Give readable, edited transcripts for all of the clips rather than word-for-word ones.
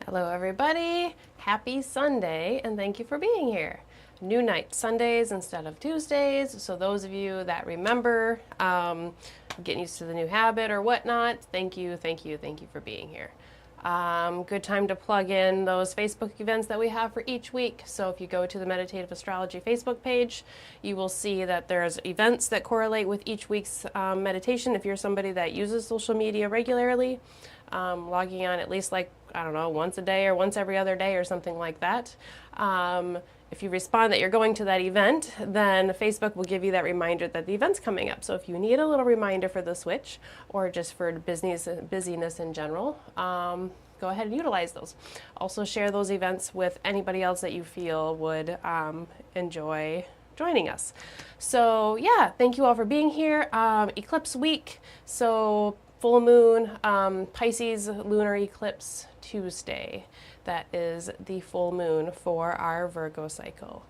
Hello everybody, happy Sunday, and thank you for being here. New night, Sundays instead of Tuesdays, so those of you that remember getting used to the new habit or whatnot, thank you for being here. Good time to plug in those Facebook events that we have for each week. So if you go to the Meditative Astrology Facebook page, you will see that there's events that correlate with each week's meditation. If you're somebody that uses social media regularly, logging on at least I don't know, once a day or once every other day or something like that. If you respond that you're going to that event, then Facebook will give you that reminder that the event's coming up. So if you need a little reminder for the switch or just for busyness in general, go ahead and utilize those. Also share those events with anybody else that you feel would enjoy joining us. So yeah, thank you all for being here. Eclipse week, so full moon, Pisces lunar eclipse Tuesday. That is the full moon for our Virgo cycle.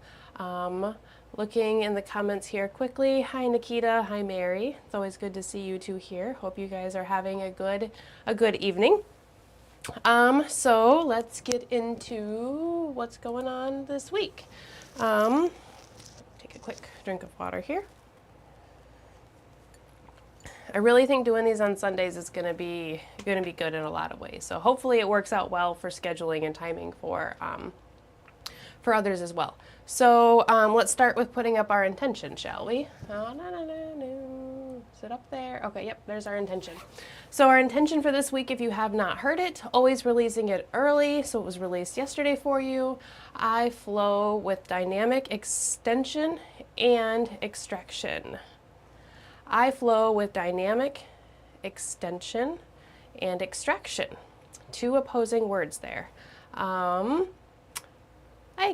Looking in the comments here quickly. Hi Nikita, hi Mary. It's always good to see you two here. Hope you guys are having a good evening. So let's get into what's going on this week. Take a quick drink of water here. I really think doing these on Sundays is going to be good in a lot of ways. So hopefully it works out well for scheduling and timing for others as well. So let's start with putting up our intention, shall we? Oh, no. Is it up there? Okay, yep, there's our intention. So our intention for this week, if you have not heard it, always releasing it early. So it was released yesterday for you. I flow with dynamic extension and extraction. I flow with dynamic extension and extraction. Two opposing words there. Hi,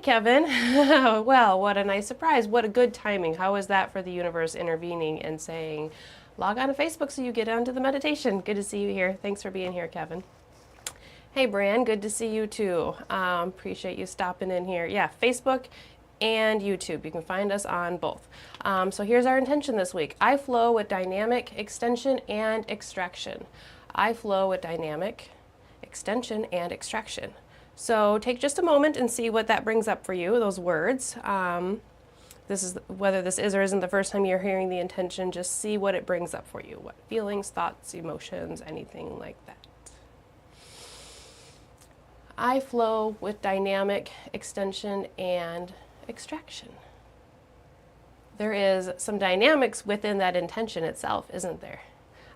Kevin. Well, what a nice surprise. What a good timing. How is that for the universe intervening and saying, log on to Facebook so you get onto the meditation. Good to see you here. Thanks for being here, Kevin. Hey, Bran. Good to see you too. Appreciate you stopping in here. Yeah, Facebook and YouTube. You can find us on both. So here's our intention this week. I flow with dynamic extension and extraction. I flow with dynamic extension and extraction. So take just a moment and see what that brings up for you, those words. This is whether this is or isn't the first time you're hearing the intention, just see what it brings up for you. What feelings, thoughts, emotions, anything like that. I flow with dynamic extension and extraction. There is some dynamics within that intention itself, isn't there?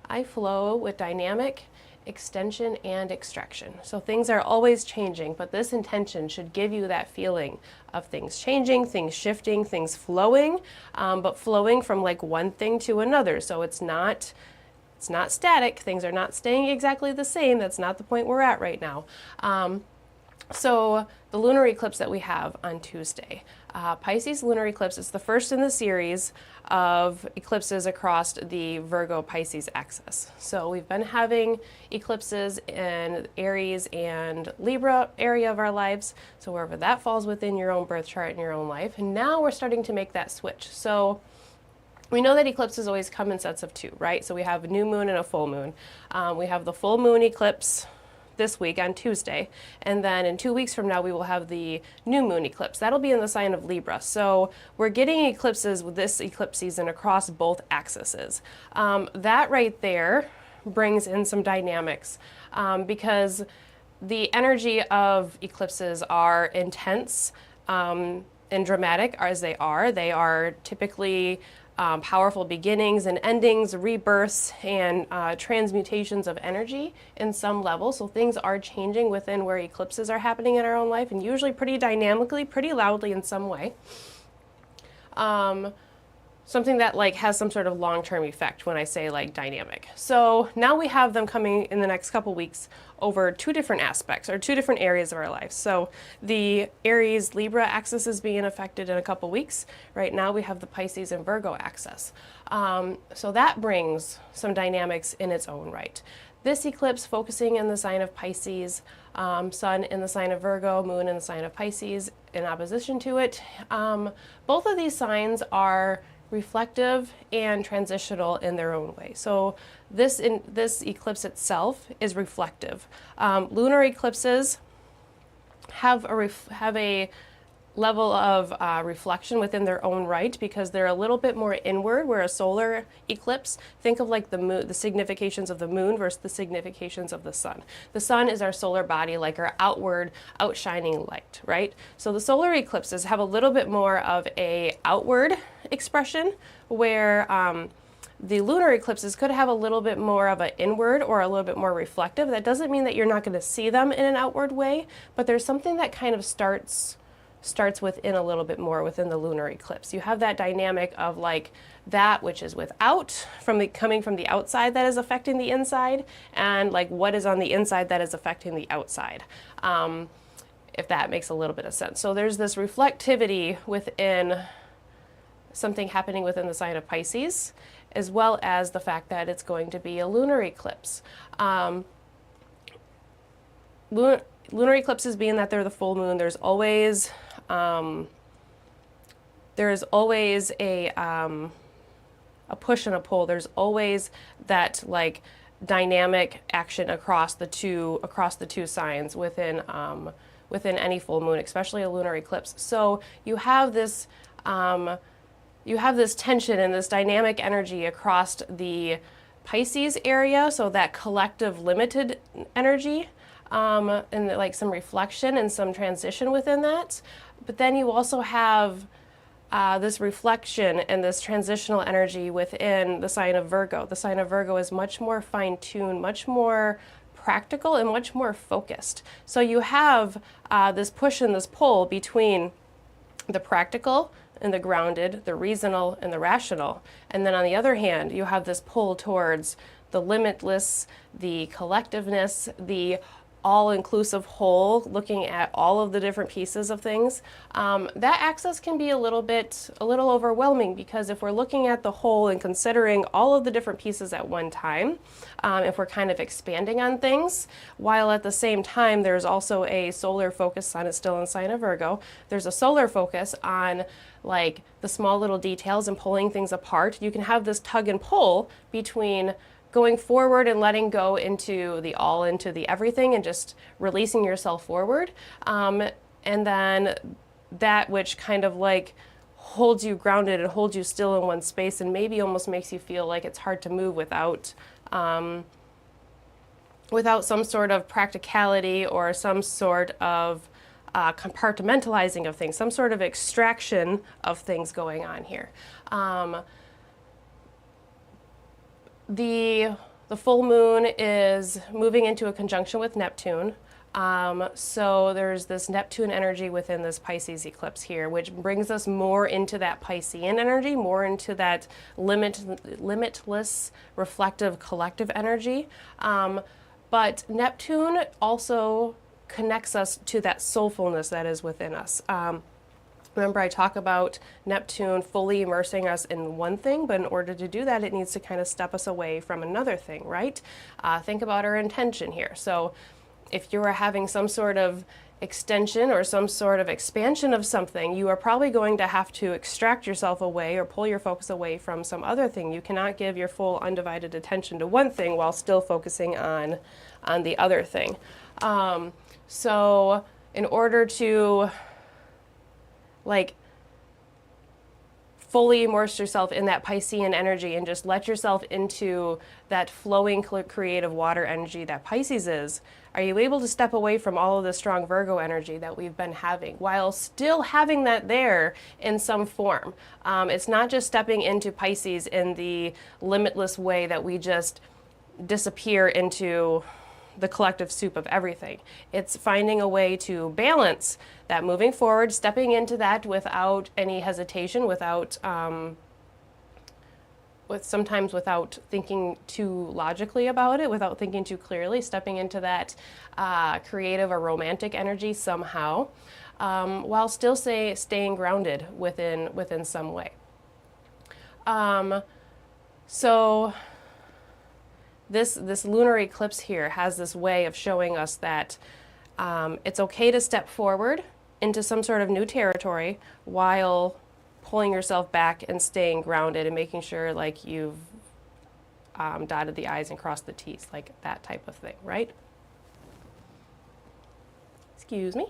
I flow with dynamic extension and extraction. So things are always changing, but this intention should give you that feeling of things changing, things shifting, things flowing, but flowing from like one thing to another. So it's not static. Things are not staying exactly the same. That's not the point we're at right now. So the lunar eclipse that we have on Tuesday, Pisces lunar eclipse is the first in the series of eclipses across the Virgo-Pisces axis. So we've been having eclipses in Aries and Libra area of our lives, so wherever that falls within your own birth chart and your own life. And now we're starting to make that switch. So we know that eclipses always come in sets of two, right? So we have a new moon and a full moon. We have the full moon eclipse this week on Tuesday, and then in 2 weeks from now we will have the new moon eclipse. That'll be in the sign of Libra. So we're getting eclipses with this eclipse season across both axes. That right there brings in some dynamics because the energy of eclipses are intense and dramatic as they are. They are typically powerful beginnings and endings, rebirths, and transmutations of energy in some level. So things are changing within where eclipses are happening in our own life, and usually pretty dynamically, pretty loudly in some way. Something that like has some sort of long-term effect when I say like dynamic. So now we have them coming in the next couple weeks over two different aspects or two different areas of our lives. So the Aries Libra axis is being affected in a couple weeks. Right now we have the Pisces and Virgo axis. So that brings some dynamics in its own right. This eclipse focusing in the sign of Pisces, Sun in the sign of Virgo, Moon in the sign of Pisces in opposition to it. Both of these signs are reflective and transitional in their own way. So this eclipse itself is reflective. Lunar eclipses have a level of reflection within their own right, because they're a little bit more inward, where a solar eclipse, think of like the moon, the significations of the moon versus the significations of the sun. The sun is our solar body, like our outward, outshining light, right? So the solar eclipses have a little bit more of a outward expression, where the lunar eclipses could have a little bit more of an inward or a little bit more reflective. That doesn't mean that you're not going to see them in an outward way, but there's something that kind of starts within a little bit more within the lunar eclipse. You have that dynamic of like that which is without, coming from the outside, that is affecting the inside, and like what is on the inside that is affecting the outside. If that makes a little bit of sense. So there's this reflectivity within something happening within the sign of Pisces, as well as the fact that it's going to be a lunar eclipse. Lunar eclipses, being that they're the full moon, there's always a push and a pull. There's always that like dynamic action across the two signs within any full moon, especially a lunar eclipse. So you have this tension and this dynamic energy across the Pisces area, so that collective limited energy, and like some reflection and some transition within that. But then you also have this reflection and this transitional energy within the sign of Virgo. The sign of Virgo is much more fine-tuned, much more practical, and much more focused. So you have this push and this pull between the practical and the grounded, the reasonable and the rational. And then on the other hand, you have this pull towards the limitless, the collectiveness, the all-inclusive whole, looking at all of the different pieces of things. That access can be a little overwhelming, because if we're looking at the whole and considering all of the different pieces at one time, if we're kind of expanding on things, while at the same time there's also a solar focus, sun is still in sign of Virgo, there's a solar focus on like the small little details and pulling things apart. You can have this tug and pull between going forward and letting go into the all, into the everything, and just releasing yourself forward. And then that which kind of like holds you grounded and holds you still in one space, and maybe almost makes you feel like it's hard to move without some sort of practicality or some sort of compartmentalizing of things, some sort of extraction of things going on here. The full moon is moving into a conjunction with Neptune. So there's this Neptune energy within this Pisces eclipse here, which brings us more into that Piscean energy, more into that limitless, reflective, collective energy. But Neptune also connects us to that soulfulness that is within us. Remember, I talk about Neptune fully immersing us in one thing, but in order to do that, it needs to kind of step us away from another thing, right? Think about our intention here. So if you are having some sort of extension or some sort of expansion of something, you are probably going to have to extract yourself away or pull your focus away from some other thing. You cannot give your full undivided attention to one thing while still focusing on the other thing. So in order to like fully immerse yourself in that Piscean energy and just let yourself into that flowing creative water energy that Pisces is, are you able to step away from all of the strong Virgo energy that we've been having while still having that there in some form? It's not just stepping into Pisces in the limitless way that we just disappear into the collective soup of everything. It's finding a way to balance that, moving forward, stepping into that without any hesitation, sometimes without thinking too logically about it, without thinking too clearly, stepping into that creative or romantic energy somehow, while still staying grounded within some way. So this lunar eclipse here has this way of showing us that it's okay to step forward into some sort of new territory while pulling yourself back and staying grounded and making sure like you've dotted the I's and crossed the T's, like that type of thing, right? Excuse me.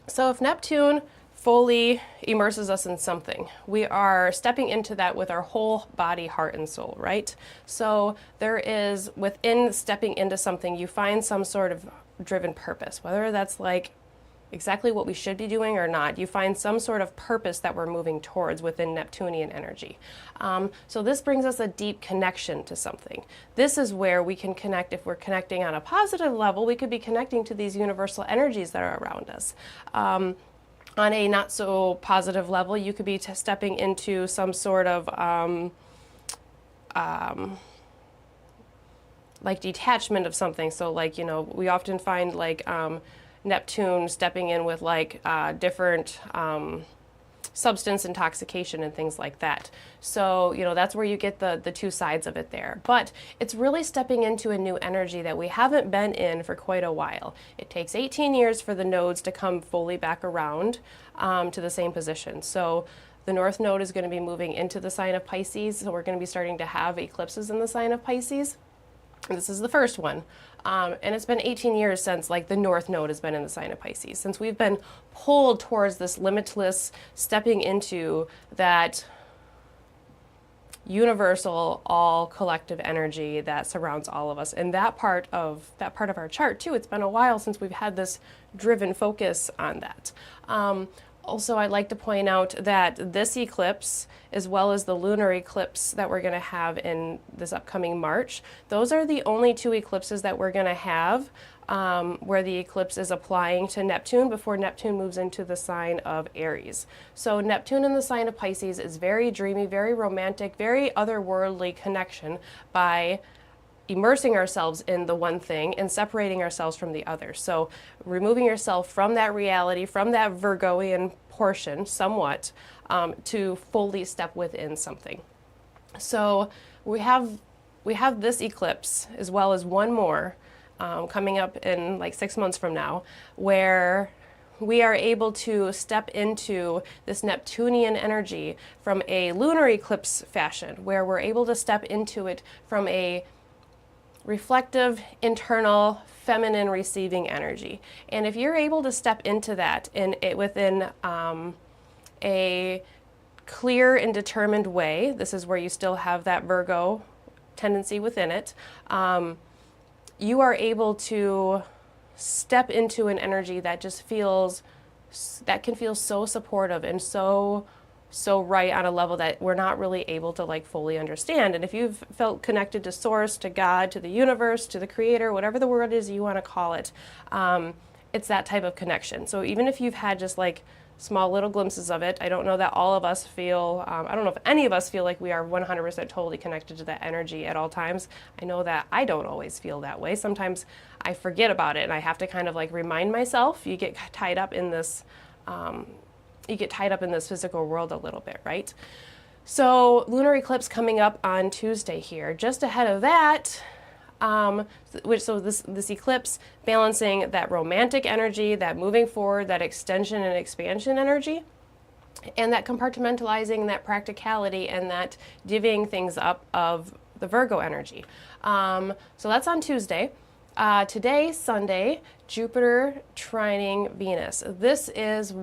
So if Neptune fully immerses us in something, we are stepping into that with our whole body, heart, and soul, right? So there is, within stepping into something, you find some sort of driven purpose, whether that's like exactly what we should be doing or not. You find some sort of purpose that we're moving towards within Neptunian energy. So this brings us a deep connection to something. This is where we can connect. If we're connecting on a positive level, we could be connecting to these universal energies that are around us. On a not so positive level, you could be stepping into some sort of like detachment of something. So like, we often find like Neptune stepping in with like different substance intoxication and things like that. So, that's where you get the two sides of it there. But it's really stepping into a new energy that we haven't been in for quite a while. It takes 18 years for the nodes to come fully back around to the same position. So the North Node is going to be moving into the sign of Pisces. So we're going to be starting to have eclipses in the sign of Pisces. This is the first one. And it's been 18 years since like the North Node has been in the sign of Pisces, since we've been pulled towards this limitless stepping into that universal, all collective energy that surrounds all of us. And that part of our chart too, it's been a while since we've had this driven focus on that. Also, I'd like to point out that this eclipse, as well as the lunar eclipse that we're going to have in this upcoming March, those are the only two eclipses that we're going to have where the eclipse is applying to Neptune before Neptune moves into the sign of Aries. So Neptune in the sign of Pisces is very dreamy, very romantic, very otherworldly connection by immersing ourselves in the one thing and separating ourselves from the other. So removing yourself from that reality, from that Virgoian portion somewhat, to fully step within something. So we have this eclipse as well as one more coming up in like 6 months from now, where we are able to step into this Neptunian energy from a lunar eclipse fashion, where we're able to step into it from a reflective, internal, feminine receiving energy. And if you're able to step into that within a clear and determined way, this is where you still have that Virgo tendency within it, you are able to step into an energy that can feel so supportive and so right on a level that we're not really able to like fully understand. And if you've felt connected to source, to God, to the universe, to the creator, whatever the word is you want to call it, it's that type of connection. So even if you've had just like small little glimpses of it, I don't know that all of us feel, I don't know if any of us feel like we are 100% totally connected to that energy at all times. I know that I don't always feel that way. Sometimes I forget about it and I have to kind of like remind myself. You get tied up in this physical world a little bit, right? So lunar eclipse coming up on Tuesday here. Just ahead of that, this eclipse balancing that romantic energy, that moving forward, that extension and expansion energy, and that compartmentalizing, that practicality, and that divvying things up of the Virgo energy. So that's on Tuesday. Today, Sunday, Jupiter trining Venus. This is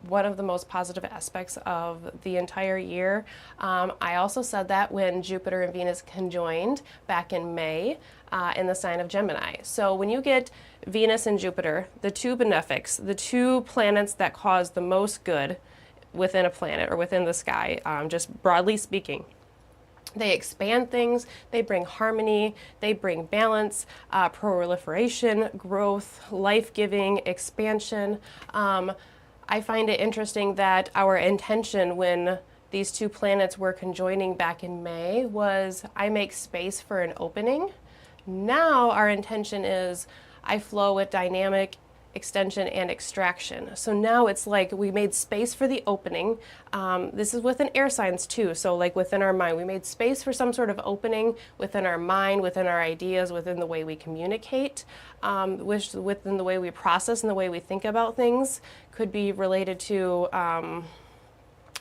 one of the most positive aspects of the entire year. I also said that when Jupiter and Venus conjoined back in May in the sign of Gemini. So when you get Venus and Jupiter, the two benefics, the two planets that cause the most good within a planet or within the sky, just broadly speaking, they expand things, they bring harmony, they bring balance, proliferation, growth, life-giving, expansion. I find it interesting that our intention when these two planets were conjoining back in May was I make space for an opening. Now our intention is I flow with dynamic, extension, and extraction. So now it's like we made space for the opening. This is within air signs too. So like within our mind, we made space for some sort of opening within our mind, within our ideas, within the way we communicate, within the way we process and the way we think about things. Could be related to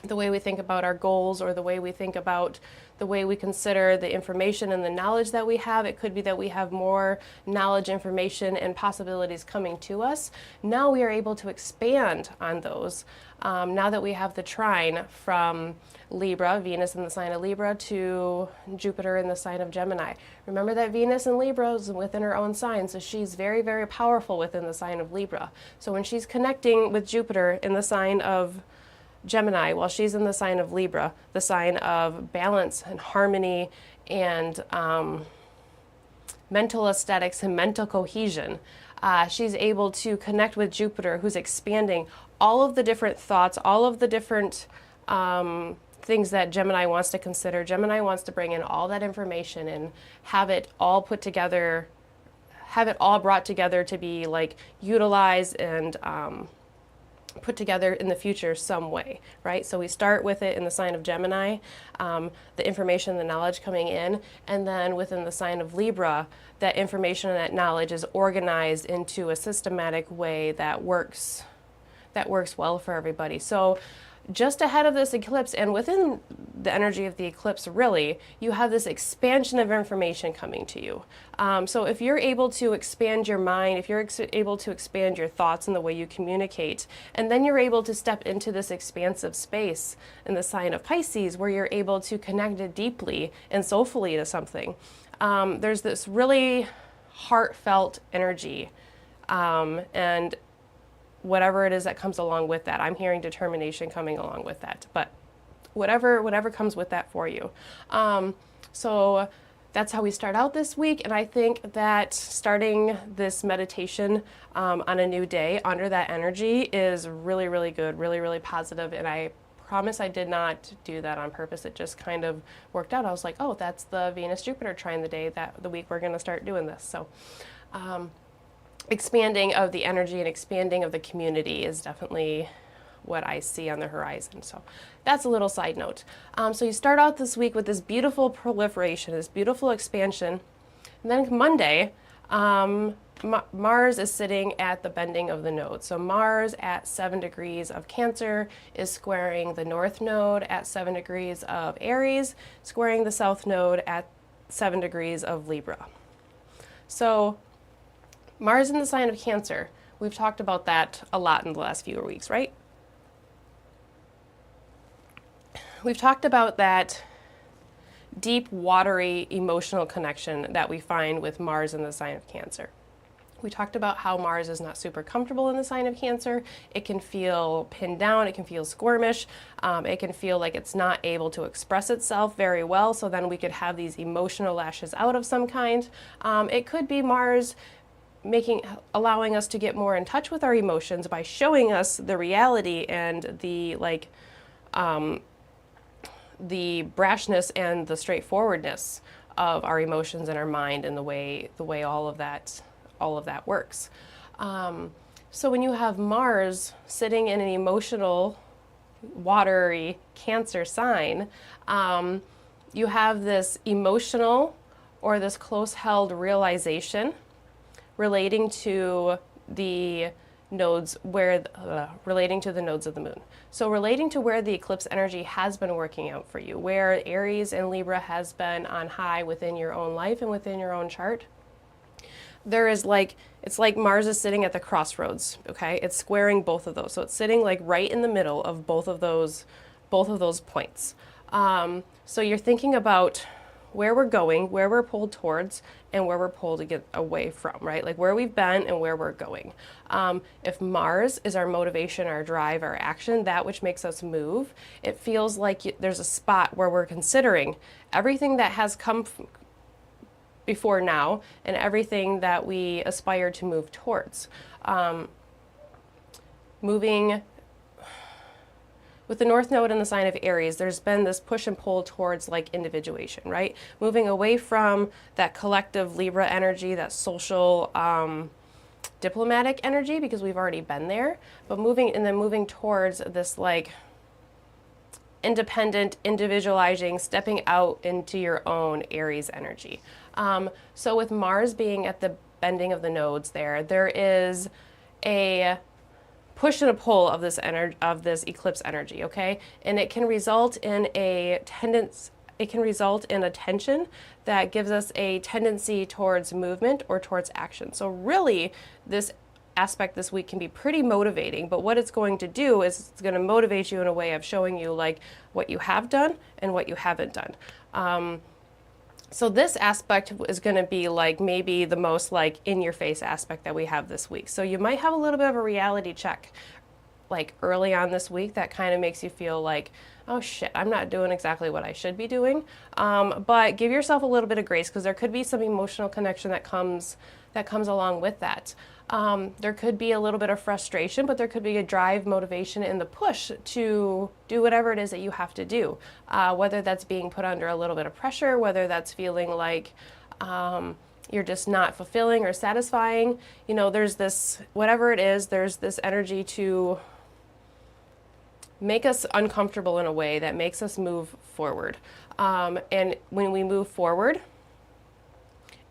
the way we think about our goals, or the way we think about the way we consider the information and the knowledge that we have. It could be that we have more knowledge, information, and possibilities coming to us. Now we are able to expand on those. Now that we have the trine from Libra, Venus in the sign of Libra, to Jupiter in the sign of Gemini. Remember that Venus in Libra is within her own sign, so she's very, very powerful within the sign of Libra. So when she's connecting with Jupiter in the sign of Gemini, while she's in the sign of Libra, the sign of balance and harmony and mental aesthetics and mental cohesion, she's able to connect with Jupiter, who's expanding all of the different thoughts, all of the different things that Gemini wants to consider. Gemini wants to bring in all that information and have it all put together, have it all brought together to be like utilized and put together in the future some way, right? So we start with it in the sign of Gemini, the information, the knowledge coming in, and then within the sign of Libra, that information and that knowledge is organized into a systematic way that works well for everybody. So just ahead of this eclipse, and within the energy of the eclipse, really, you have this expansion of information coming to you. So if you're able to expand your mind, if you're able to expand your thoughts and the way you communicate, and then you're able to step into this expansive space in the sign of Pisces, where you're able to connect it deeply and soulfully to something, there's this really heartfelt energy, and whatever it is that comes along with that. I'm hearing determination coming along with that, but whatever comes with that for you. So that's how we start out this week, and I think that starting this meditation on a new day under that energy is really, really good, really, really positive, and I promise I did not do that on purpose. It just kind of worked out. I was like, oh, that's the Venus-Jupiter trine the week we're going to start doing this. So expanding of the energy and expanding of the community is definitely what I see on the horizon. So that's a little side note. So you start out this week with this beautiful proliferation, this beautiful expansion. And then Monday, Mars is sitting at the bending of the node. So Mars at 7 degrees of Cancer is squaring the north node at 7 degrees of Aries, squaring the south node at 7 degrees of Libra. So Mars in the sign of Cancer, we've talked about that a lot in the last few weeks, right? We've talked about that deep, watery, emotional connection that we find with Mars in the sign of Cancer. We talked about how Mars is not super comfortable in the sign of Cancer. It can feel pinned down, it can feel squirmish, it can feel like it's not able to express itself very well, so then we could have these emotional lashes out of some kind. It could be Mars allowing us to get more in touch with our emotions by showing us the reality and the brashness and the straightforwardness of our emotions and our mind and the way all of that works. So when you have Mars sitting in an emotional, watery Cancer sign, you have this emotional or this close-held realization relating to the nodes relating to the nodes of the moon. So relating to where the eclipse energy has been working out for you, where Aries and Libra has been on high within your own life and within your own chart. There is it's like Mars is sitting at the crossroads, okay? It's squaring both of those. So it's sitting like right in the middle of both of those points. So you're thinking about where we're going, where we're pulled towards, and where we're pulled to get away from, right? Like where we've been and where we're going. If Mars is our motivation, our drive, our action, that which makes us move, it feels like there's a spot where we're considering everything that has come before now and everything that we aspire to move towards. Moving with the North Node in the sign of Aries, there's been this push and pull towards like individuation, right? Moving away from that collective Libra energy, that social, diplomatic energy, because we've already been there, but moving towards this like independent, individualizing, stepping out into your own Aries energy. So with Mars being at the bending of the nodes there is a push and a pull of this eclipse energy, okay? And it can result in a tension that gives us a tendency towards movement or towards action. So really, this aspect this week can be pretty motivating, but what it's going to do is it's going to motivate you in a way of showing you like what you have done and what you haven't done. So this aspect is going to be like maybe the most like in your face aspect that we have this week. So you might have a little bit of a reality check like early on this week that kind of makes you feel like, oh shit, I'm not doing exactly what I should be doing. But give yourself a little bit of grace, because there could be some emotional connection that comes along with that. There could be a little bit of frustration, but there could be a drive, motivation, and the push to do whatever it is that you have to do. Whether that's being put under a little bit of pressure, whether that's feeling like you're just not fulfilling or satisfying. You know, there's this, whatever it is, there's this energy to make us uncomfortable in a way that makes us move forward. And when we move forward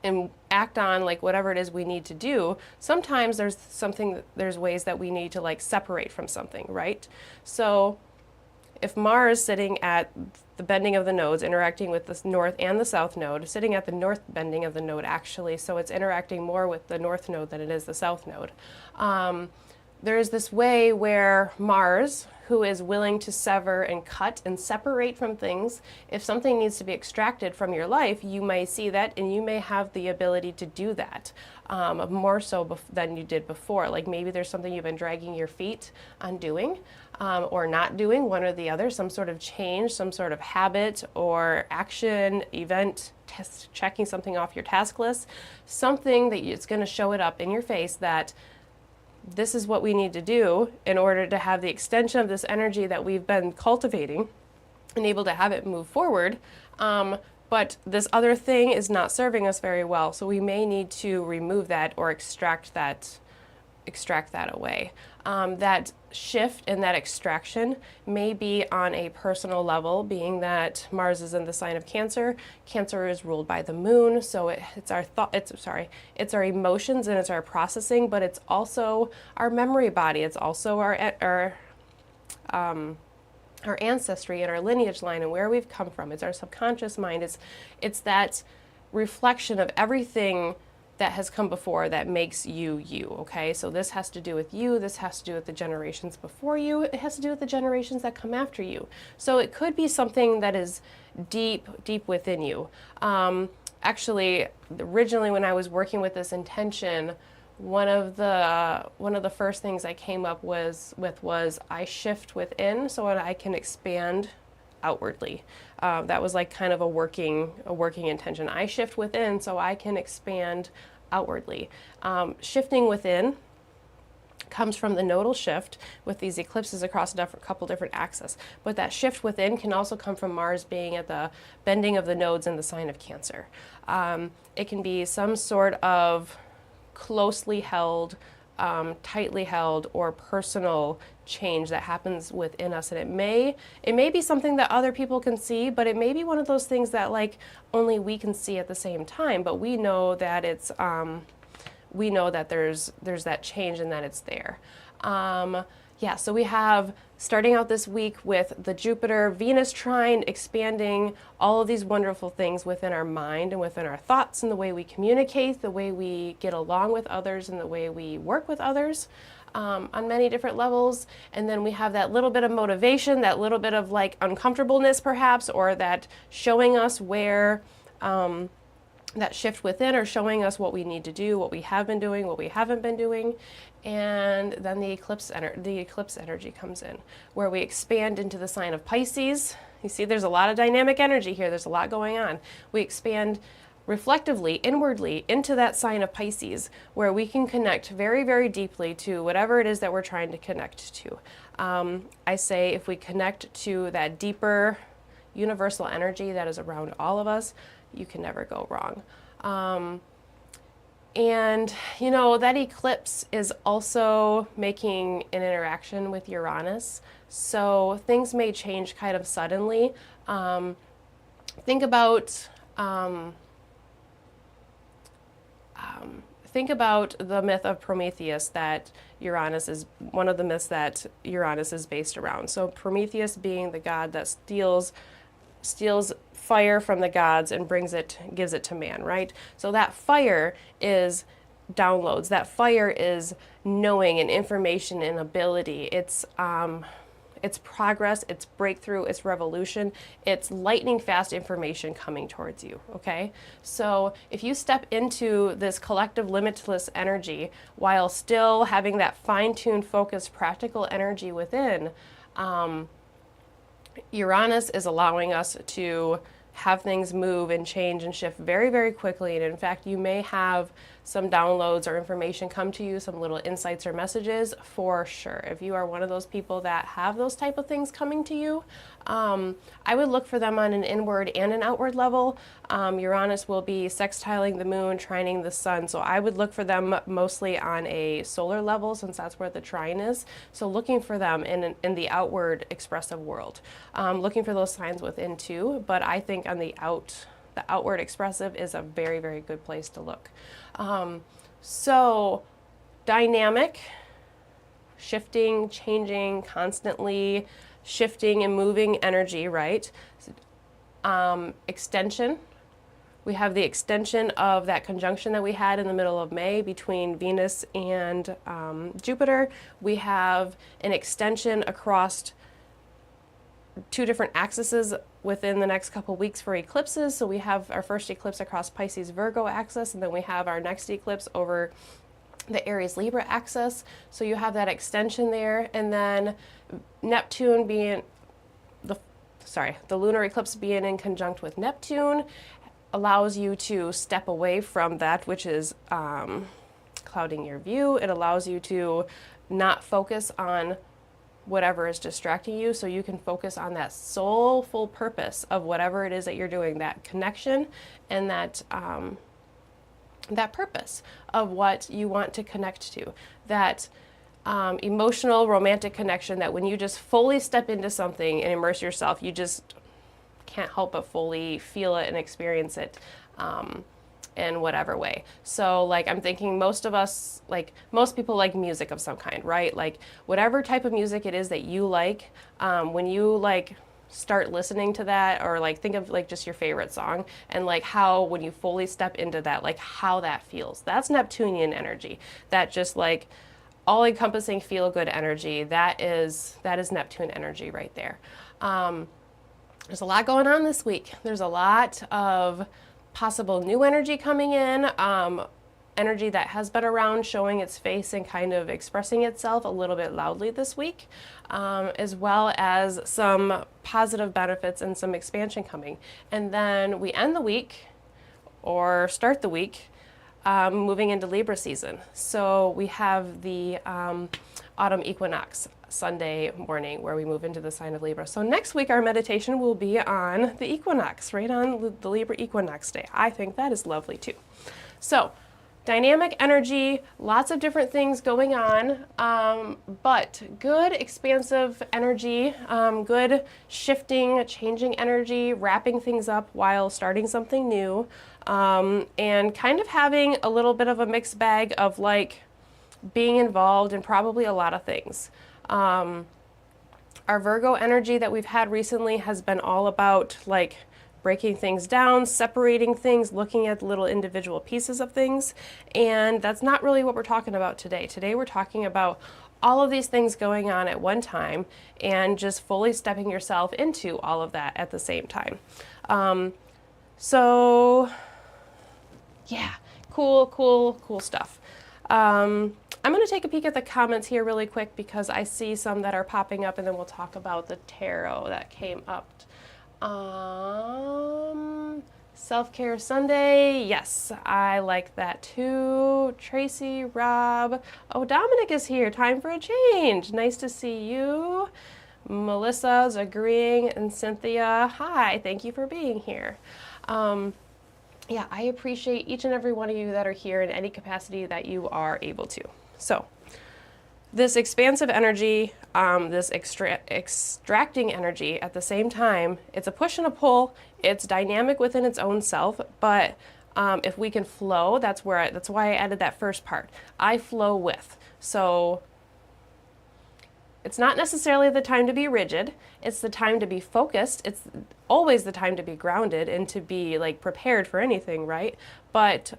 and act on like whatever it is we need to do, sometimes there's ways that we need to like separate from something, right? So if Mars sitting at the bending of the nodes, interacting with the north and the south node, sitting at the north bending of the node actually, so it's interacting more with the north node than it is the south node. There is this way where Mars, who is willing to sever and cut and separate from things, if something needs to be extracted from your life, you may see that and you may have the ability to do that more so than you did before. Like maybe there's something you've been dragging your feet on doing or not doing, one or the other, some sort of change, some sort of habit or action, event, checking something off your task list, something that it's going to show it up in your face that this is what we need to do in order to have the extension of this energy that we've been cultivating and able to have it move forward. But this other thing is not serving us very well, so we may need to remove that or extract that away. That shift and that extraction may be on a personal level, being that Mars is in the sign of Cancer. Cancer is ruled by the moon, so it's our it's our emotions and it's our processing, but it's also our memory body. It's also our ancestry and our lineage line and where we've come from. It's our subconscious mind. It's that reflection of everything that has come before that makes you you, okay? So this has to do with you, this has to do with the generations before you, it has to do with the generations that come after you. So it could be something that is deep, deep within you. Actually, originally when I was working with this intention, one of the first things I came up was I shift within so that I can expand outwardly. That was like kind of a working intention. I shift within so I can expand outwardly. Shifting within comes from the nodal shift with these eclipses across a couple different axes. But that shift within can also come from Mars being at the bending of the nodes in the sign of Cancer. It can be some sort of closely held, tightly held, or personal change that happens within us, and it may be something that other people can see, but it may be one of those things that like only we can see at the same time, but we know that it's we know that there's that change and that it's there. Yeah, so we have starting out this week with the Jupiter-Venus trine, expanding all of these wonderful things within our mind and within our thoughts and the way we communicate, the way we get along with others, and the way we work with others on many different levels. And then we have that little bit of motivation, that little bit of like uncomfortableness perhaps, or that showing us where that shift within, or showing us what we need to do, what we have been doing, what we haven't been doing. And then the eclipse energy comes in, where we expand into the sign of Pisces. You see, there's a lot of dynamic energy here. There's a lot going on. We expand reflectively, inwardly, into that sign of Pisces, where we can connect very, very deeply to whatever it is that we're trying to connect to. I say if we connect to that deeper universal energy that is around all of us, you can never go wrong. And, you know, that eclipse is also making an interaction with Uranus. So things may change kind of suddenly. Think about think about the myth of Prometheus that Uranus is one of the myths that Uranus is based around. So Prometheus being the god that steals fire from the gods and gives it to man, right? So that fire is downloads. That fire is knowing and information and ability. It's progress, it's breakthrough, it's revolution, it's lightning fast information coming towards you, okay? So if you step into this collective limitless energy while still having that fine-tuned, focused, practical energy within, Uranus is allowing us to have things move and change and shift very, very quickly. And in fact, you may have some downloads or information come to you, some little insights or messages for sure. If you are one of those people that have those type of things coming to you, I would look for them on an inward and an outward level. Uranus will be sextiling the moon, trining the sun. So I would look for them mostly on a solar level, since that's where the trine is. So looking for them in the outward expressive world. Looking for those signs within too, but I think on the outward expressive is a very, very good place to look. So dynamic, shifting, changing, constantly shifting and moving energy, right? Extension. We have the extension of that conjunction that we had in the middle of May between Venus and Jupiter. We have an extension across two different axes within the next couple weeks for eclipses. So we have our first eclipse across Pisces Virgo axis, and then we have our next eclipse over the Aries Libra axis. So you have that extension there, and then Neptune being the lunar eclipse being in conjunct with Neptune allows you to step away from that which is clouding your view. It allows you to not focus on whatever is distracting you, so you can focus on that soulful purpose of whatever it is that you're doing, that connection and that purpose of what you want to connect to, that emotional romantic connection that when you just fully step into something and immerse yourself, you just can't help but fully feel it and experience it in whatever way. So like I'm thinking most people like music of some kind, right? Like whatever type of music it is that you like, when you like start listening to that, or like think of like just your favorite song and like how when you fully step into that, like how that feels. That's Neptunian energy. That just like all encompassing feel good energy. That is Neptune energy right there. There's a lot going on this week. There's a lot of possible new energy coming in, energy that has been around showing its face and kind of expressing itself a little bit loudly this week, as well as some positive benefits and some expansion coming. And then we end the week, or start the week, moving into Libra season. So we have the autumn equinox Sunday morning where we move into the sign of Libra. So next week our meditation will be on the equinox, right on the Libra equinox day. I think that is lovely too. So dynamic energy, lots of different things going on, but good expansive energy, good shifting, changing energy, wrapping things up while starting something new, and kind of having a little bit of a mixed bag of like being involved in probably a lot of things. Our Virgo energy that we've had recently has been all about like breaking things down, separating things, looking at little individual pieces of things. And that's not really what we're talking about today. Today we're talking about all of these things going on at one time and just fully stepping yourself into all of that at the same time. So yeah, cool stuff. I'm going to take a peek at the comments here really quick because I see some that are popping up, and then we'll talk about the tarot that came up. Self-care Sunday. Yes, I like that too. Tracy, Rob. Oh, Dominic is here. Time for a change. Nice to see you. Melissa's agreeing, and Cynthia. Hi, thank you for being here. Yeah, I appreciate each and every one of you that are here in any capacity that you are able to. So this expansive energy, this extracting energy at the same time, it's a push and a pull. It's dynamic within its own self, but If we can flow, that's why I added that first part. I flow with. So it's not necessarily the time to be rigid. It's the time to be focused. It's always the time to be grounded and to be like prepared for anything, right? But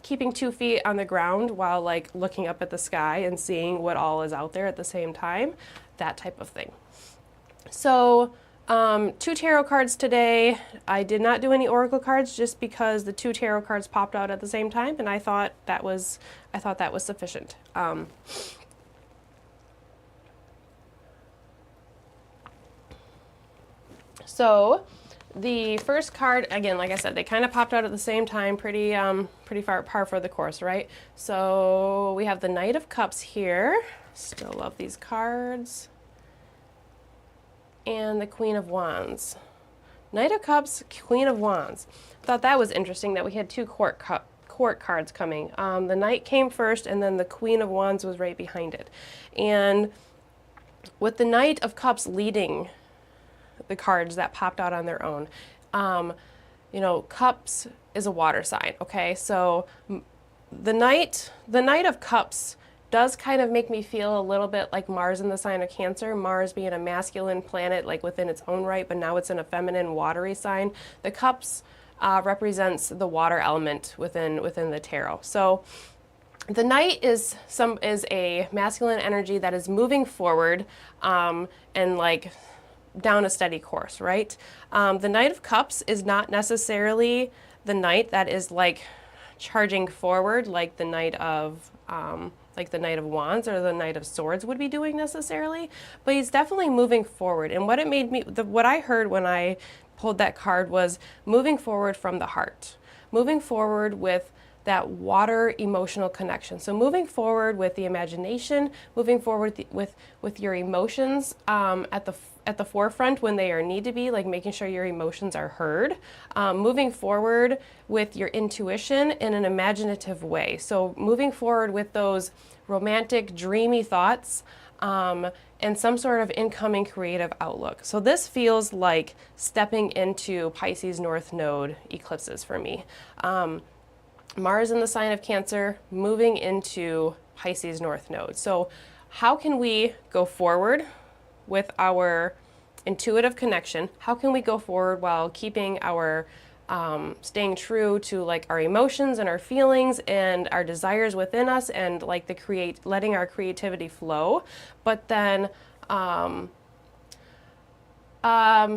keeping 2 feet on the ground while like looking up at the sky and seeing what all is out there at the same time, that type of thing. So 2 tarot cards today. I did not do any oracle cards just because the 2 tarot cards popped out at the same time, and I thought that was sufficient. So the first card, again, like I said, they kind of popped out at the same time, pretty far par for the course, right? So we have the Knight of Cups here. Still love these cards. And the Queen of Wands. Knight of Cups, Queen of Wands. Thought that was interesting that we had 2 court cards coming. The Knight came first, and then the Queen of Wands was right behind it. And with the Knight of Cups leading the cards that popped out on their own, you know, Cups is a water sign, okay? So the Knight of Cups does kind of make me feel a little bit like Mars in the sign of Cancer, Mars being a masculine planet like within its own right, but now it's in a feminine watery sign. The Cups represents the water element within the tarot. So the Knight is a masculine energy that is moving forward and like down a steady course, right? The Knight of Cups is not necessarily the Knight that is like charging forward like the Knight of Wands or the Knight of Swords would be doing necessarily, but he's definitely moving forward. And what it made me, what I heard when I pulled that card was moving forward from the heart, moving forward with that water emotional connection. So moving forward with the imagination, moving forward with your emotions at the forefront when they are need to be, like making sure your emotions are heard, moving forward with your intuition in an imaginative way. So moving forward with those romantic, dreamy thoughts and some sort of incoming creative outlook. So this feels like stepping into Pisces North Node eclipses for me. Mars in the sign of Cancer, moving into Pisces North Node. So how can we go forward with our intuitive connection? How can we go forward while keeping our staying true to like our emotions and our feelings and our desires within us and like letting our creativity flow, but then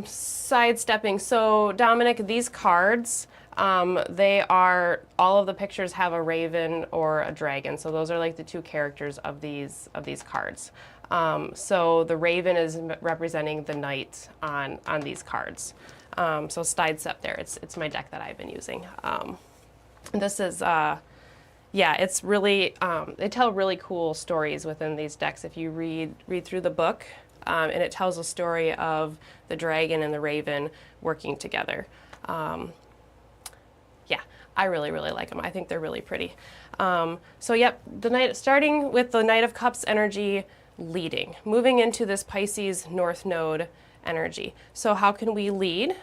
sidestepping. So Dominic, these cards, they are, all of the pictures have a raven or a dragon. So those are like the 2 characters of these cards. So the raven is representing the knight on these cards. So sidestep there. It's my deck that I've been using. This is, yeah, it's really, they tell really cool stories within these decks if you read through the book. And it tells a story of the dragon and the raven working together. Yeah, I really, really like them. I think they're really pretty. So yep, starting with the Knight of Cups energy leading, moving into this Pisces North Node energy. So how can we lead?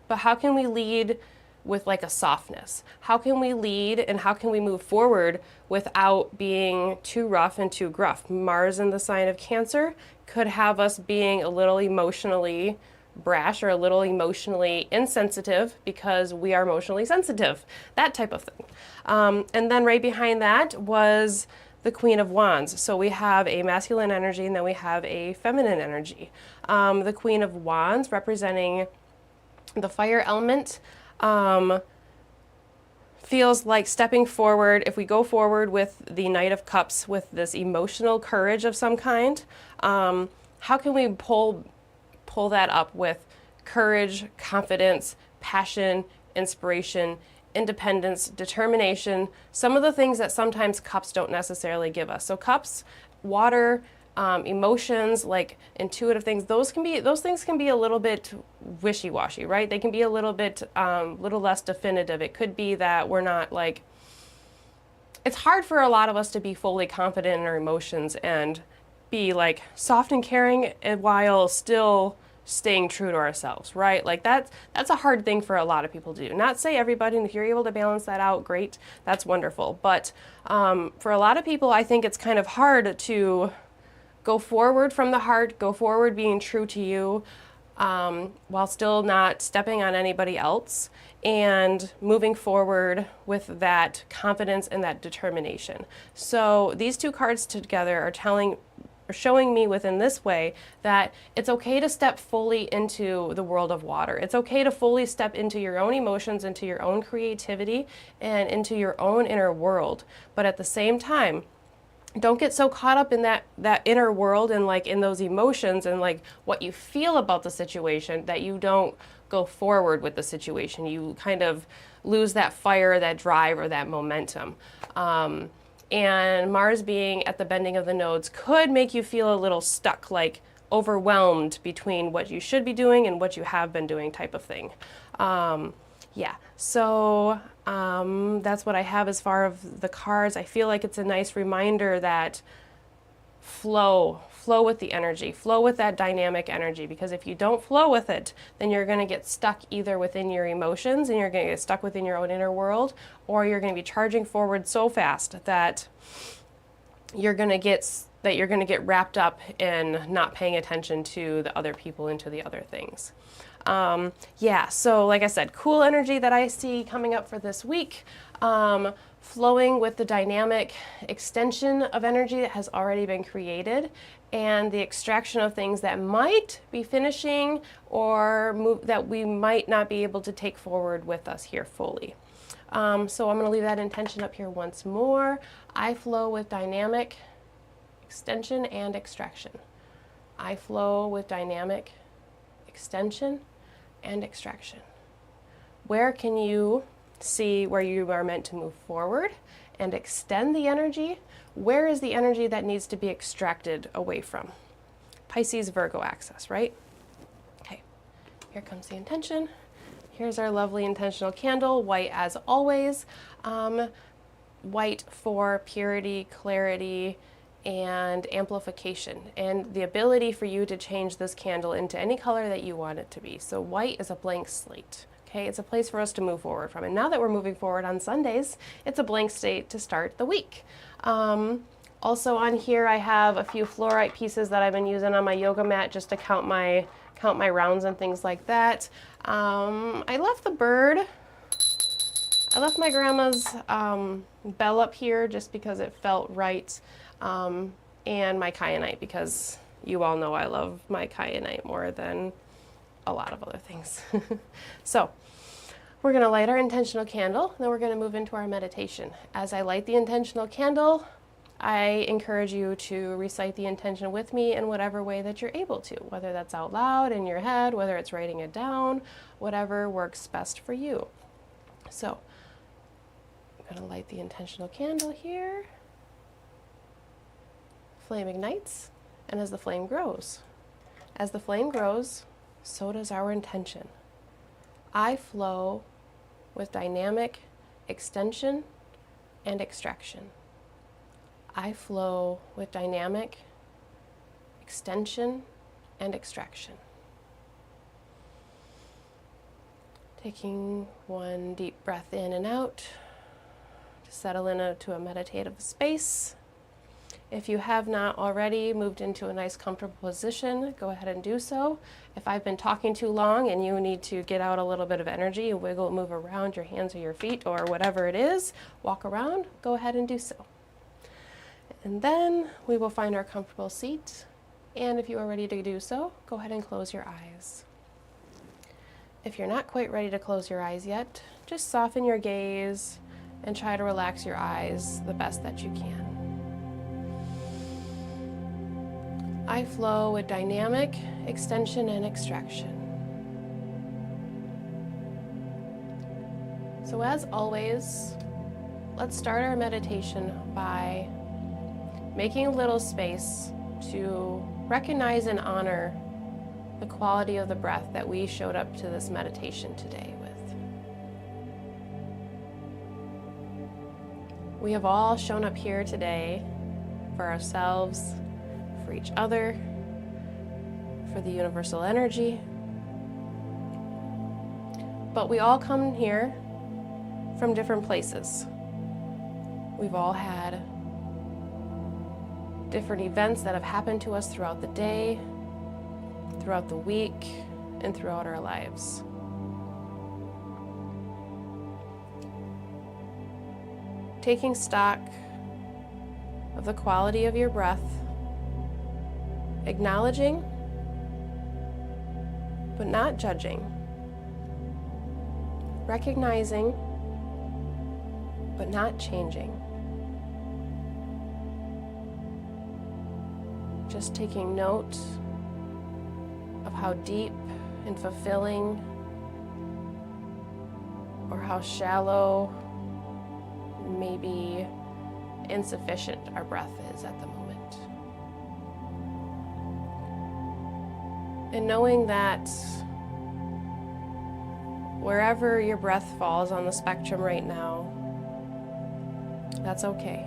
But how can we lead with like a softness? How can we lead and how can we move forward without being too rough and too gruff? Mars in the sign of Cancer could have us being a little emotionally brash or a little emotionally insensitive because we are emotionally sensitive, that type of thing. And then right behind that was the Queen of Wands. So we have a masculine energy and then we have a feminine energy. The Queen of Wands representing the fire element feels like stepping forward. If we go forward with the Knight of Cups with this emotional courage of some kind, how can we pull that up with courage, confidence, passion, inspiration, independence, determination, some of the things that sometimes cups don't necessarily give us. So cups, water, emotions, like intuitive things, those things can be a little bit wishy-washy, right? They can be a little bit, little less definitive. It could be that we're not like, it's hard for a lot of us to be fully confident in our emotions and be like soft and caring and while still staying true to ourselves, right? Like that's a hard thing for a lot of people to do. Not say everybody, and if you're able to balance that out, great, that's wonderful. But for a lot of people, I think it's kind of hard to go forward from the heart, go forward being true to you, while still not stepping on anybody else, and moving forward with that confidence and that determination. So these two cards together are showing me within this way that it's okay to step fully into the world of water. It's okay to fully step into your own emotions, into your own creativity, and into your own inner world. But at the same time, don't get so caught up in that inner world and like in those emotions and like what you feel about the situation that you don't go forward with the situation. You kind of lose that fire, that drive, or that momentum. And Mars being at the bending of the nodes could make you feel a little stuck, like overwhelmed between what you should be doing and what you have been doing type of thing. Yeah, so that's what I have as far as the cards. I feel like it's a nice reminder that flow with the energy, flow with that dynamic energy, because if you don't flow with it, then you're going to get stuck either within your emotions and you're going to get stuck within your own inner world, or you're going to be charging forward so fast that you're going to get wrapped up in not paying attention to the other people and to the other things. Yeah, so like I said, cool energy that I see coming up for this week. Flowing with the dynamic extension of energy that has already been created, and the extraction of things that might be finishing or that we might not be able to take forward with us here fully. So I'm going to leave that intention up here once more. I flow with dynamic extension and extraction. I flow with dynamic extension and extraction. Where can you see where you are meant to move forward and extend the energy? Where is the energy that needs to be extracted away from? Pisces, Virgo axis, right? Okay, here comes the intention. Here's our lovely intentional candle, white as always. White for purity, clarity, and amplification, and the ability for you to change this candle into any color that you want it to be. So white is a blank slate. Okay, it's a place for us to move forward from. And now that we're moving forward on Sundays, it's a blank slate to start the week. Also on here, I have a few fluorite pieces that I've been using on my yoga mat just to count my rounds and things like that. I left the bird. I left my grandma's bell up here just because it felt right, and my kyanite, because you all know I love my kyanite more than a lot of other things. So we're going to light our intentional candle, then we're going to move into our meditation. As I light the intentional candle, I encourage you to recite the intention with me in whatever way that you're able to, whether that's out loud in your head, whether it's writing it down, whatever works best for you. So I'm going to light the intentional candle here. Flame ignites, and as the flame grows, so does our intention. I flow with dynamic extension and extraction. I flow with dynamic extension and extraction. Taking one deep breath in and out to settle into a meditative space. If you have not already moved into a nice comfortable position, go ahead and do so. If I've been talking too long and you need to get out a little bit of energy, you wiggle, move around your hands or your feet or whatever it is, walk around, go ahead and do so. And then we will find our comfortable seat. And if you are ready to do so, go ahead and close your eyes. If you're not quite ready to close your eyes yet, just soften your gaze and try to relax your eyes the best that you can. I flow with dynamic extension and extraction. So as always, let's start our meditation by making a little space to recognize and honor the quality of the breath that we showed up to this meditation today with. We have all shown up here today for ourselves, for each other, for the universal energy. But we all come here from different places. We've all had different events that have happened to us throughout the day, throughout the week, and throughout our lives. Taking stock of the quality of your breath, acknowledging, but not judging, recognizing, but not changing. Just taking note of how deep and fulfilling or how shallow, maybe insufficient our breath is at the moment. And knowing that wherever your breath falls on the spectrum right now, that's okay.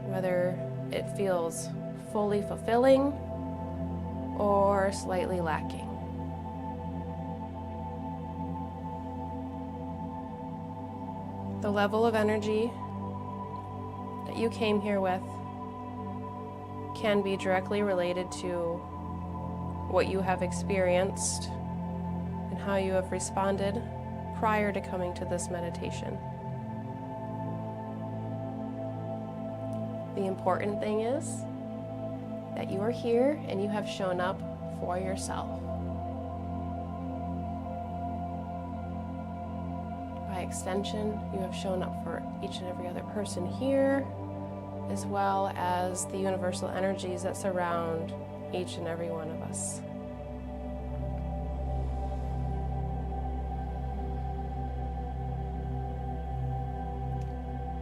Whether it feels fully fulfilling or slightly lacking. The level of energy that you came here with can be directly related to what you have experienced and how you have responded prior to coming to this meditation. The important thing is that you are here and you have shown up for yourself. By extension, you have shown up for each and every other person here, as well as the universal energies that surround each and every one of us.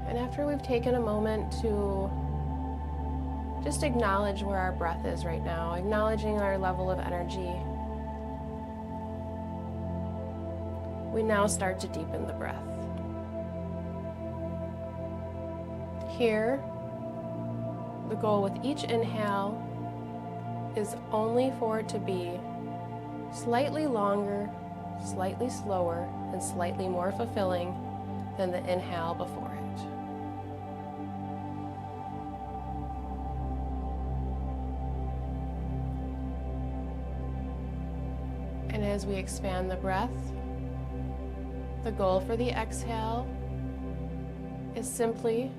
And after we've taken a moment to just acknowledge where our breath is right now, acknowledging our level of energy, we now start to deepen the breath. Here, the goal with each inhale is only for it to be slightly longer, slightly slower, and slightly more fulfilling than the inhale before it. And as we expand the breath, the goal for the exhale is simply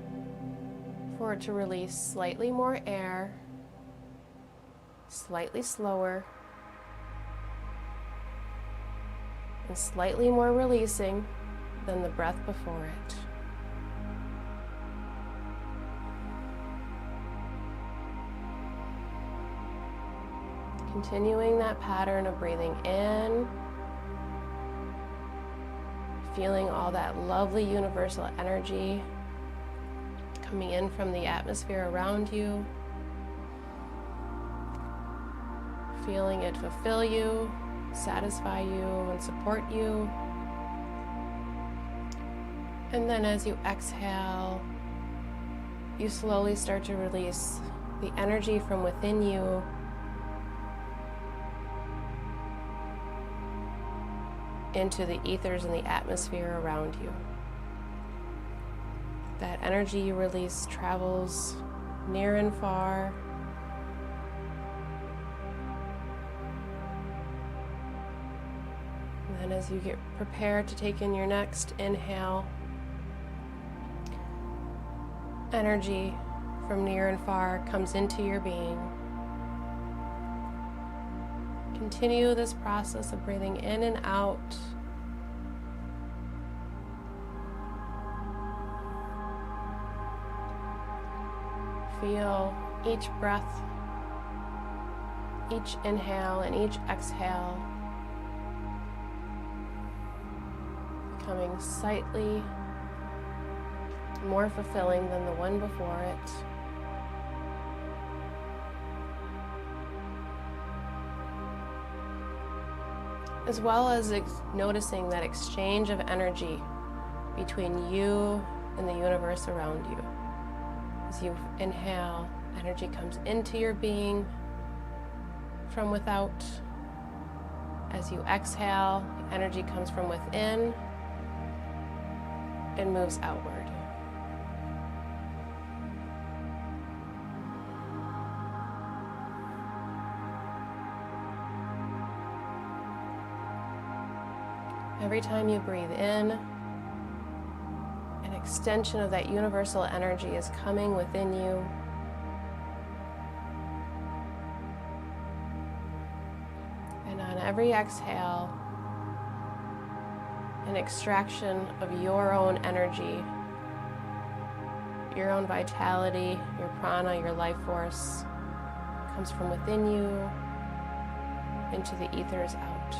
for it to release slightly more air, slightly slower, and slightly more releasing than the breath before it. Continuing that pattern of breathing in, feeling all that lovely universal energy coming in from the atmosphere around you, feeling it fulfill you, satisfy you, and support you. And then as you exhale, you slowly start to release the energy from within you into the ethers and the atmosphere around you. That energy you release travels near and far. And then as you get prepared to take in your next inhale, energy from near and far comes into your being. Continue this process of breathing in and out. Feel each breath, each inhale and each exhale becoming slightly more fulfilling than the one before it. As well as noticing that exchange of energy between you and the universe around you. As you inhale, energy comes into your being from without. As you exhale, energy comes from within and moves outward. Every time you breathe in, an extension of that universal energy is coming within you. And on every exhale, an extraction of your own energy, your own vitality, your prana, your life force comes from within you into the ethers out.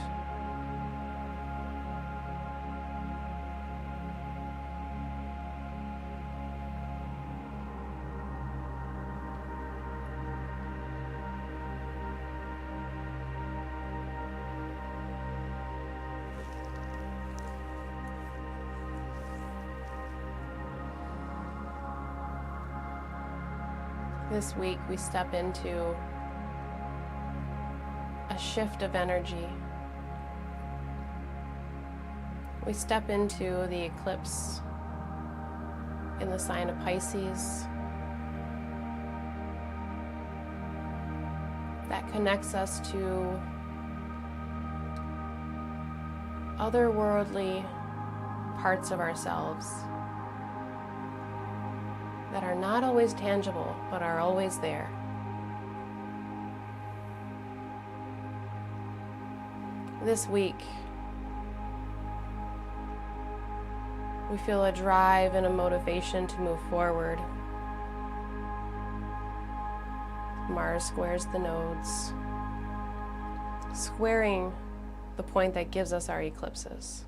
This week we step into a shift of energy. We step into the eclipse in the sign of Pisces. That connects us to otherworldly parts of ourselves that are not always tangible, but are always there. This week, we feel a drive and a motivation to move forward. Mars squares the nodes, squaring the point that gives us our eclipses.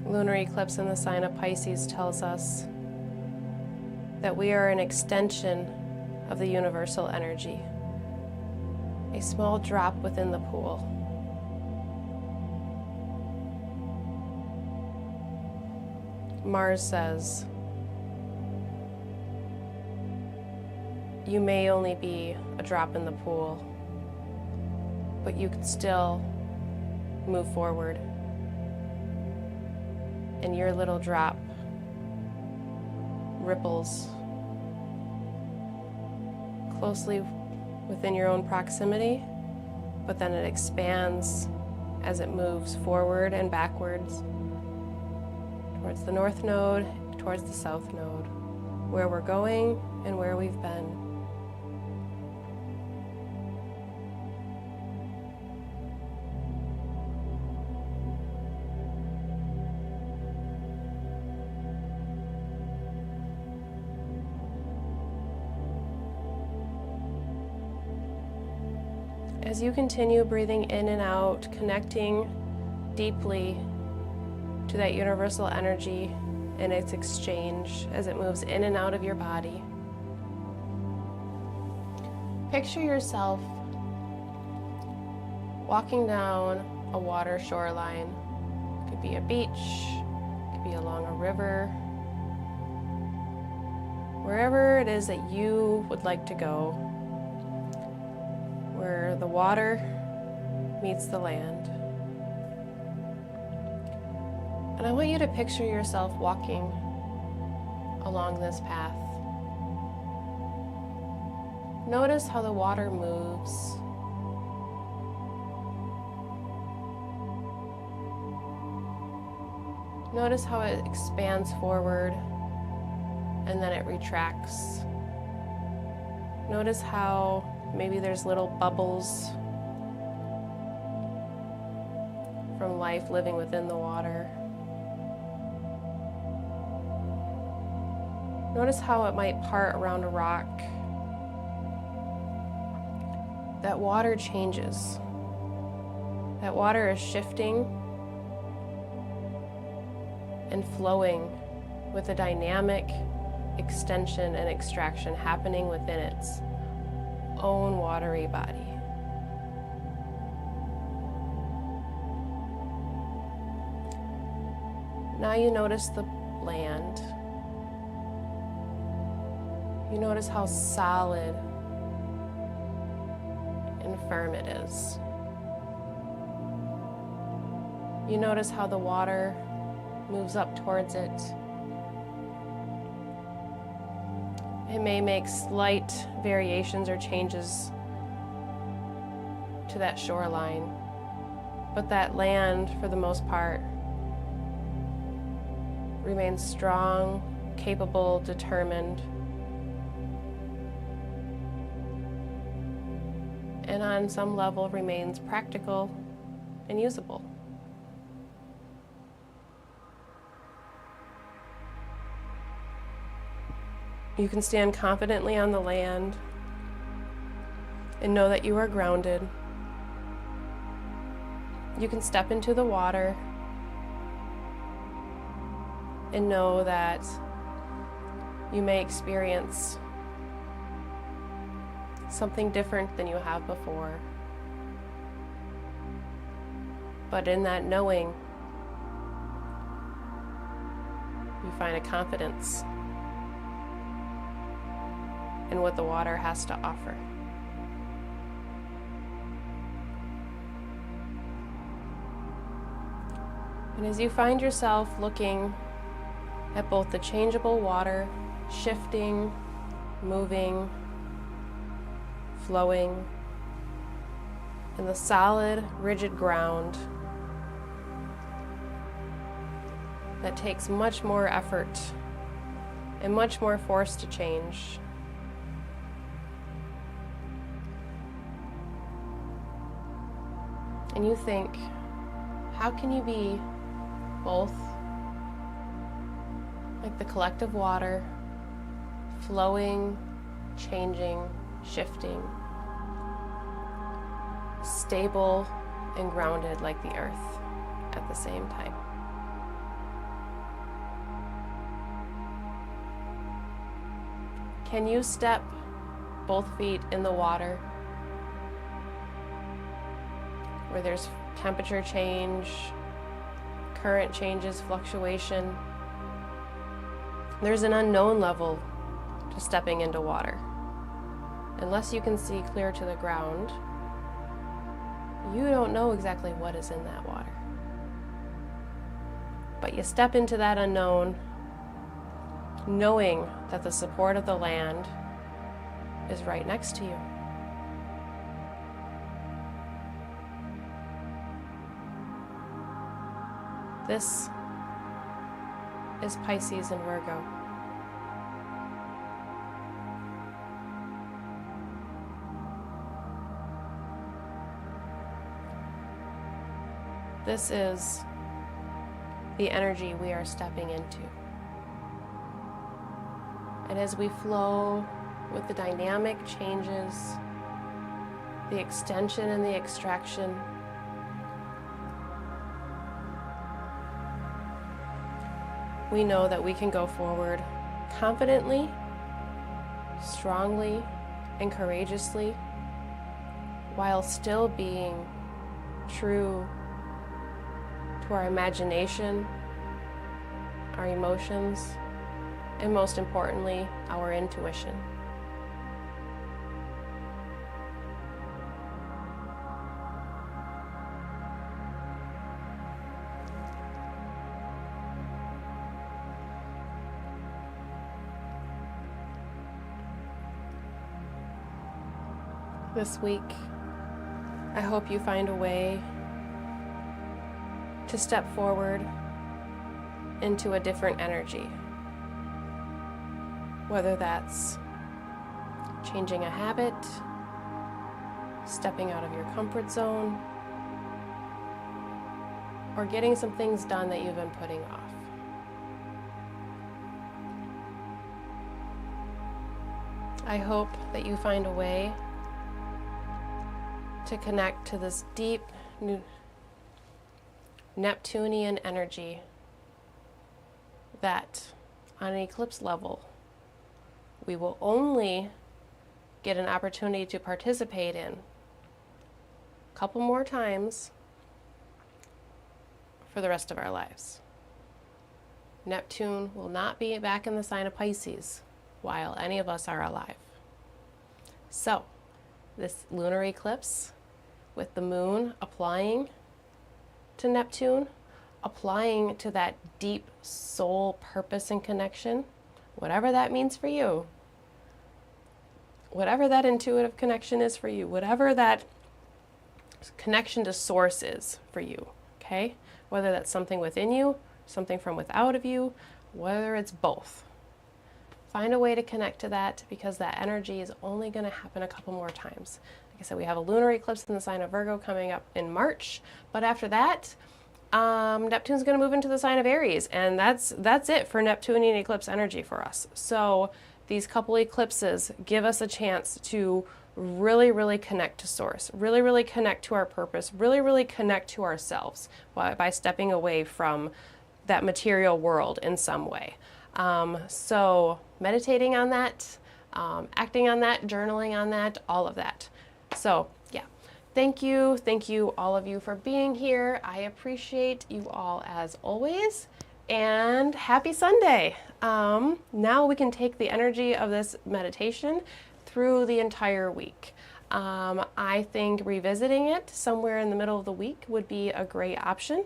Lunar eclipse in the sign of Pisces tells us that we are an extension of the universal energy, a small drop within the pool. Mars says, you may only be a drop in the pool, but you can still move forward. And your little drop ripples closely within your own proximity, but then it expands as it moves forward and backwards towards the north node, towards the south node, where we're going and where we've been. As you continue breathing in and out, connecting deeply to that universal energy and its exchange as it moves in and out of your body, picture yourself walking down a water shoreline. It could be a beach, it could be along a river, wherever it is that you would like to go, where the water meets the land. And I want you to picture yourself walking along this path. Notice how the water moves. Notice how it expands forward and then it retracts. Notice how maybe there's little bubbles from life living within the water. Notice how it might part around a rock. That water changes. That water is shifting and flowing with a dynamic extension and extraction happening within its own watery body. Now you notice the land. You notice how solid and firm it is. You notice how the water moves up towards it. It may make slight variations or changes to that shoreline, but that land, for the most part, remains strong, capable, determined, and on some level remains practical and usable. You can stand confidently on the land and know that you are grounded. You can step into the water and know that you may experience something different than you have before. But in that knowing, you find a confidence in what the water has to offer. And as you find yourself looking at both the changeable water, shifting, moving, flowing, and the solid, rigid ground that takes much more effort and much more force to change, and you think, how can you be both like the collective water, flowing, changing, shifting, stable and grounded like the earth at the same time? Can you step both feet in the water where there's temperature change, current changes, fluctuation? There's an unknown level to stepping into water. Unless you can see clear to the ground, you don't know exactly what is in that water. But you step into that unknown, knowing that the support of the land is right next to you. This is Pisces and Virgo. This is the energy we are stepping into. And as we flow with the dynamic changes, the extension and the extraction, we know that we can go forward confidently, strongly, and courageously, while still being true to our imagination, our emotions, and most importantly, our intuition. This week, I hope you find a way to step forward into a different energy. Whether that's changing a habit, stepping out of your comfort zone, or getting some things done that you've been putting off. I hope that you find a way to connect to this deep Neptunian energy that, on an eclipse level, we will only get an opportunity to participate in a couple more times for the rest of our lives. Neptune will not be back in the sign of Pisces while any of us are alive. So, this lunar eclipse with the moon applying to Neptune, applying to that deep soul purpose and connection, whatever that means for you, whatever that intuitive connection is for you, whatever that connection to source is for you, okay? Whether that's something within you, something from without of you, whether it's both. Find a way to connect to that, because that energy is only going to happen a couple more times. Like I said, we have a lunar eclipse in the sign of Virgo coming up in March, but after that, Neptune's going to move into the sign of Aries, and that's it for Neptunian eclipse energy for us. So these couple eclipses give us a chance to really, really connect to source, really, really connect to our purpose, really, really connect to ourselves by stepping away from that material world in some way. So meditating on that, acting on that, journaling on that, all of that. So yeah, thank you all of you for being here. I appreciate you all as always, and happy Sunday. Now we can take the energy of this meditation through the entire week. I think revisiting it somewhere in the middle of the week would be a great option,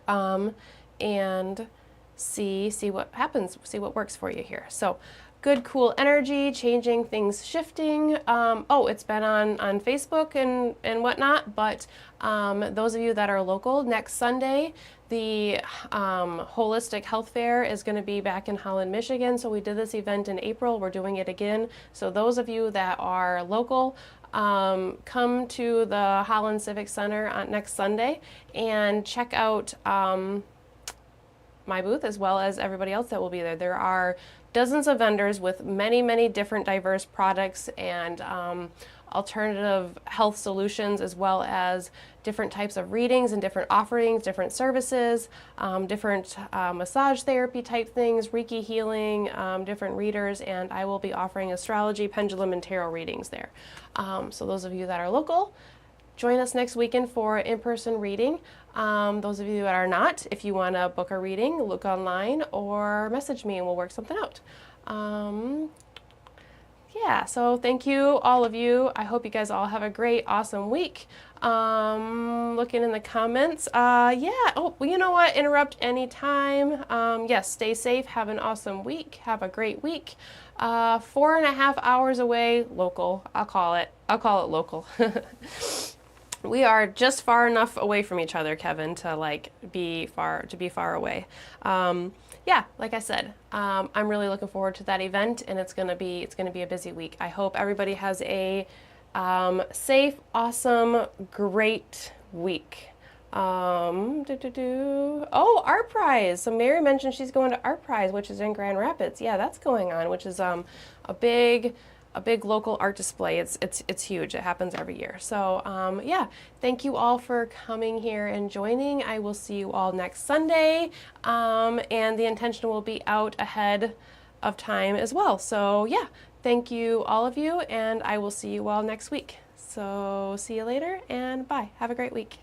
and see what happens, see what works for you here. So good, cool energy, changing things, shifting. Oh, it's been on Facebook and whatnot, but those of you that are local, next Sunday, the Holistic Health Fair is going to be back in Holland, Michigan. So we did this event in April. We're doing it again. So those of you that are local, come to the Holland Civic Center on next Sunday and check out my booth, as well as everybody else that will be there. There are dozens of vendors with many, many different diverse products and alternative health solutions, as well as different types of readings and different offerings, different services, different massage therapy type things, Reiki healing, different readers, and I will be offering astrology, pendulum, and tarot readings there. So those of you that are local, join us next weekend for in-person reading. Those of you that are not, if you want to book a reading, look online or message me and we'll work something out. Yeah, so thank you, all of you. I hope you guys all have a great, awesome week. Looking in the comments, yeah, oh, well, you know what, interrupt anytime. Yes, stay safe, have an awesome week, have a great week. 4.5 hours away, local, I'll call it local. We are just far enough away from each other, Kevin, to be far away. Yeah, like I said, I'm really looking forward to that event, and it's gonna be a busy week. I hope everybody has a safe, awesome, great week. Oh, Art Prize. So Mary mentioned she's going to Art Prize, which is in Grand Rapids. Yeah, that's going on, which is a big local art display. It's huge. It happens every year. So yeah, thank you all for coming here and joining. I will see you all next Sunday, and the intention will be out ahead of time as well. So yeah, thank you, all of you, and I will see you all next week. So see you later, and bye. Have a great week.